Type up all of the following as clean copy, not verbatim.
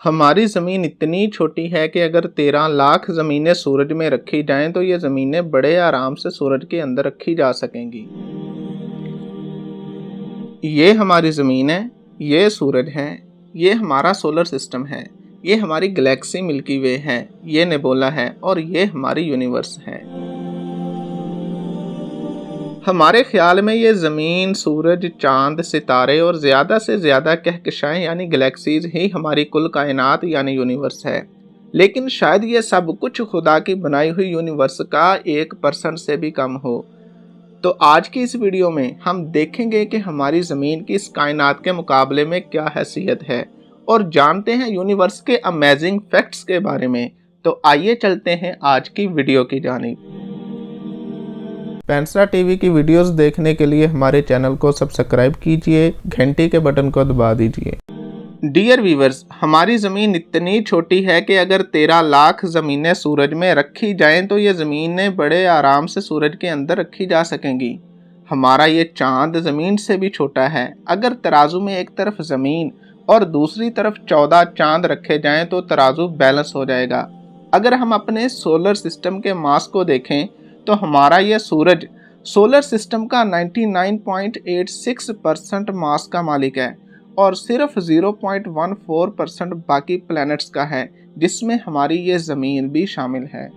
हमारी ज़मीन इतनी छोटी है कि अगर 13 लाख ज़मीनें सूरज में रखी जाएं तो ये ज़मीनें बड़े आराम से सूरज के अंदर रखी जा सकेंगी। ये हमारी ज़मीन है, ये सूरज है, ये हमारा सोलर सिस्टम है, ये हमारी गैलेक्सी मिल्की वे है, ये नेबुला है और ये हमारी यूनिवर्स है। हमारे ख्याल में ये ज़मीन, सूरज, चांद, सितारे और ज़्यादा से ज़्यादा कहकशाएं यानी गैलेक्सीज ही हमारी कुल कायनात यानी यूनिवर्स है। लेकिन शायद ये सब कुछ खुदा की बनाई हुई यूनिवर्स का 1% से भी कम हो। तो आज की इस वीडियो में हम देखेंगे कि हमारी ज़मीन की इस कायनात के मुकाबले में क्या हैसियत है और जानते हैं यूनिवर्स के अमेजिंग फैक्ट्स के बारे में। तो आइए चलते हैं आज की वीडियो की जानिब। पेंसरा टीवी की वीडियोस देखने के लिए हमारे चैनल को सब्सक्राइब कीजिए, घंटी के बटन को दबा दीजिए। डियर व्यूवर्स, हमारी ज़मीन इतनी छोटी है कि अगर 13 लाख ज़मीनें सूरज में रखी जाएं तो ये ज़मीनें बड़े आराम से सूरज के अंदर रखी जा सकेंगी। हमारा ये चांद ज़मीन से भी छोटा है। अगर तराजू में एक तरफ ज़मीन और दूसरी तरफ 14 चांद रखे जाएं तो तराजू बैलेंस हो जाएगा। अगर हम अपने सोलर सिस्टम के मास को देखें तो हमारा यह सूरज सोलर सिस्टम का 99.86% मास का मालिक है और सिर्फ 0.14% बाकी प्लैनेट्स का है, जिसमें हमारी ये ज़मीन भी शामिल है।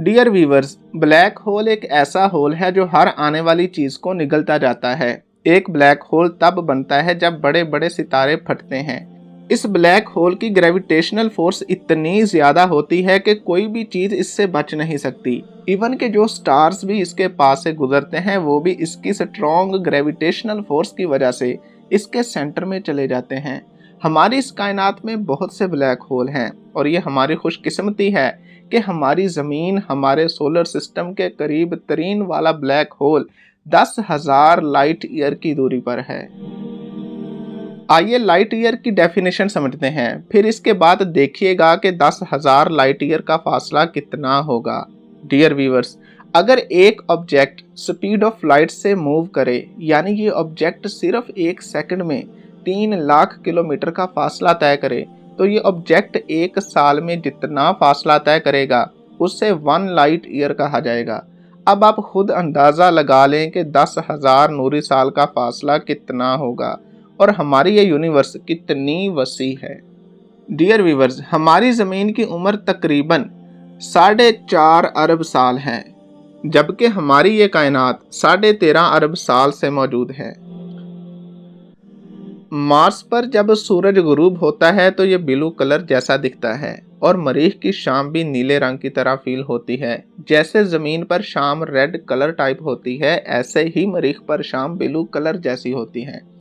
डियर व्यूवर्स, ब्लैक होल एक ऐसा होल है जो हर आने वाली चीज़ को निगलता जाता है। एक ब्लैक होल तब बनता है जब बड़े बड़े सितारे फटते हैं। इस ब्लैक होल की ग्रेविटेशनल फोर्स इतनी ज़्यादा होती है कि कोई भी चीज़ इससे बच नहीं सकती। इवन के जो स्टार्स भी इसके पास से गुजरते हैं वो भी इसकी स्ट्रॉन्ग ग्रेविटेशनल फोर्स की वजह से इसके सेंटर में चले जाते हैं। हमारी इस कायनात में बहुत से ब्लैक होल हैं और ये हमारी खुशकिस्मती है कि हमारी ज़मीन हमारे सोलर सिस्टम के करीब तरीन वाला ब्लैक होल 10,000 लाइट ईयर की दूरी पर है। आइए लाइट ईयर की डेफिनेशन समझते हैं, फिर इसके बाद देखिएगा कि 10,000 लाइट ईयर का फासला कितना होगा। डियर व्यूवर्स, अगर एक ऑब्जेक्ट स्पीड ऑफ लाइट से मूव करे यानी ये ऑब्जेक्ट सिर्फ 1 सेकंड में 3 लाख किलोमीटर का फासला तय करे तो ये ऑब्जेक्ट 1 साल में जितना फासला तय करेगा उससे 1 लाइट ईयर कहा जाएगा। अब आप खुद अंदाज़ा लगा लें कि 10,000 नूरी साल का फासला कितना होगा और हमारी ये यूनिवर्स कितनी वसी है। डियर व्यूवर्स, हमारी ज़मीन की उम्र तकरीबन 4.5 अरब साल है, जबकि हमारी ये कायनात 13.5 अरब साल से मौजूद है। मार्स पर जब सूरज गुरूब होता है तो ये ब्लू कलर जैसा दिखता है और मरीख की शाम भी नीले रंग की तरह फील होती है। जैसे ज़मीन पर शाम रेड कलर टाइप होती है, ऐसे ही मरीख पर शाम ब्लू कलर जैसी होती है।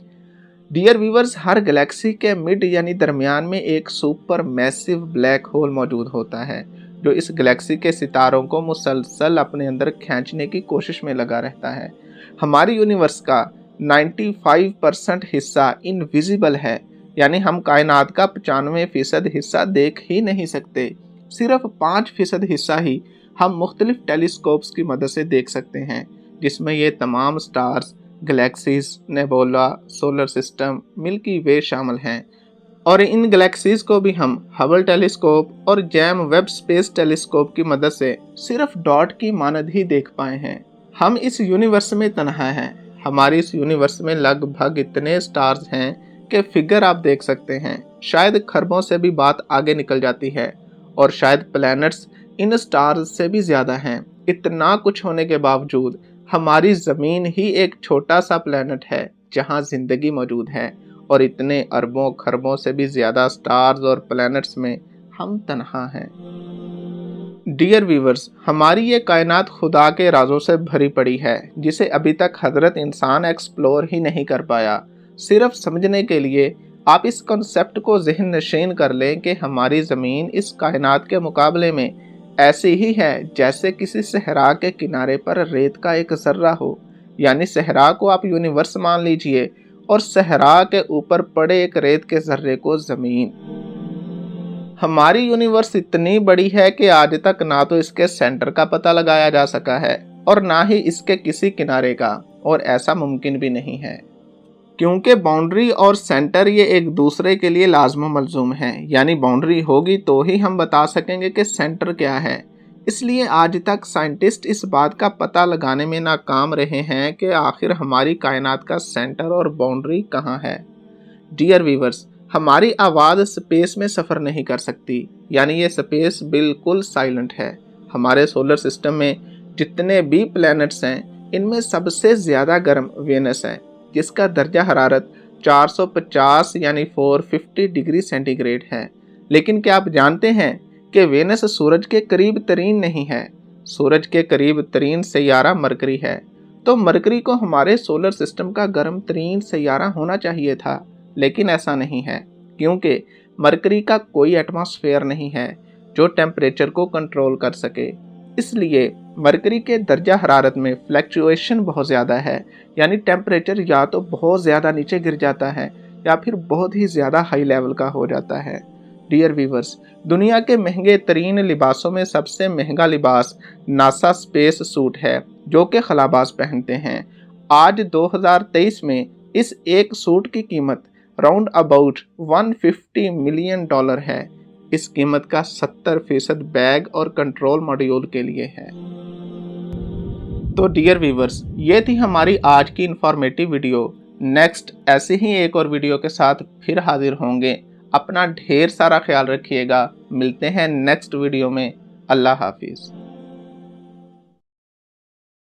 डियर व्यूवर्स, हर गैलेक्सी के मिड यानी दरमियान में एक सुपर मैसिव ब्लैक होल मौजूद होता है जो इस गैलेक्सी के सितारों को मुसलसल अपने अंदर खींचने की कोशिश में लगा रहता है। हमारी यूनिवर्स का 95% हिस्सा इनविजिबल है, यानी हम कायनात का 95% हिस्सा देख ही नहीं सकते। सिर्फ 5% हिस्सा ही हम मुख्तलिफ टेलीस्कोप्स की मदद से देख सकते हैं, जिसमें ये तमाम stars, galaxies, nebula, solar system, Milky Way शामिल हैं। और इन गैलेक्सीज को भी हम हबल टेलीस्कोप और जेम वेब स्पेस टेलीस्कोप की मदद से सिर्फ डॉट की मानद ही देख पाए हैं। हम इस यूनिवर्स में तन्हा हैं। हमारी इस यूनिवर्स में लगभग इतने स्टार्स हैं कि फिगर आप देख सकते हैं। शायद खरबों से भी बात आगे निकल जाती है और शायद प्लैनेट्स इन स्टार्स से भी ज़्यादा हैं। इतना कुछ होने के बावजूद हमारी ज़मीन ही एक छोटा सा प्लैनेट है जहां ज़िंदगी मौजूद है और इतने अरबों खरबों से भी ज़्यादा स्टार्स और प्लैनेट्स में हम तन्हा हैं। डियर व्यूवर्स, हमारी ये कायनात खुदा के राजों से भरी पड़ी है जिसे अभी तक हज़रत इंसान एक्सप्लोर ही नहीं कर पाया। सिर्फ समझने के लिए आप इस कॉन्सेप्ट को ज़हन नशीन कर लें कि हमारी ज़मीन इस कायनात के मुकाबले में ऐसी ही है जैसे किसी सहरा के किनारे पर रेत का एक जर्रा हो। यानी सहरा को आप यूनिवर्स मान लीजिए और सहरा के ऊपर पड़े एक रेत के जर्रे को ज़मीन। हमारी यूनिवर्स इतनी बड़ी है कि आज तक ना तो इसके सेंटर का पता लगाया जा सका है और ना ही इसके किसी किनारे का, और ऐसा मुमकिन भी नहीं है। क्योंकि बाउंड्री और सेंटर ये एक दूसरे के लिए लाजम मलजूम हैं, यानी बाउंड्री होगी तो ही हम बता सकेंगे कि सेंटर क्या है। इसलिए आज तक साइंटिस्ट इस बात का पता लगाने में नाकाम रहे हैं कि आखिर हमारी कायनात का सेंटर और बाउंड्री कहाँ है। डियर व्यूवर्स, हमारी आवाज़ स्पेस में सफ़र नहीं कर सकती, यानी ये स्पेस बिल्कुल साइलेंट है। हमारे सोलर सिस्टम में जितने भी प्लैनेट्स हैं, इनमें सबसे ज़्यादा गर्म वेनस है, जिसका दर्जा हरारत 450 यानी 450 डिग्री सेंटीग्रेड है। लेकिन क्या आप जानते हैं कि वेनस सूरज के करीब तरीन नहीं है। सूरज के करीब तरीन सैयारा मरकरी है। तो मरकरी को हमारे सोलर सिस्टम का गर्म तरीन सैयारा होना चाहिए था, लेकिन ऐसा नहीं है, क्योंकि मरकरी का कोई एटमॉस्फेयर नहीं है जो टेम्परेचर को कंट्रोल कर सके। इसलिए मरकरी के दर्जा हरारत में फ्लैक्चुएशन बहुत ज़्यादा है, यानी टेम्परेचर या तो बहुत ज़्यादा नीचे गिर जाता है या फिर बहुत ही ज़्यादा हाई लेवल का हो जाता है। डियर व्यूवर्स, दुनिया के महंगे तरीन लिबासों में सबसे महंगा लिबास नासा स्पेस सूट है, जो कि खलाबाज पहनते हैं। आज 2023 में इस एक सूट की कीमत राउंड अबाउट $150 मिलियन है। इस कीमत का 70% बैग और कंट्रोल मॉड्यूल के लिए है। तो डियर व्यूवर्स, ये थी हमारी आज की इंफॉर्मेटिव वीडियो। नेक्स्ट ऐसे ही एक और वीडियो के साथ फिर हाजिर होंगे। अपना ढेर सारा ख्याल रखिएगा। मिलते हैं नेक्स्ट वीडियो में। अल्लाह हाफिज़।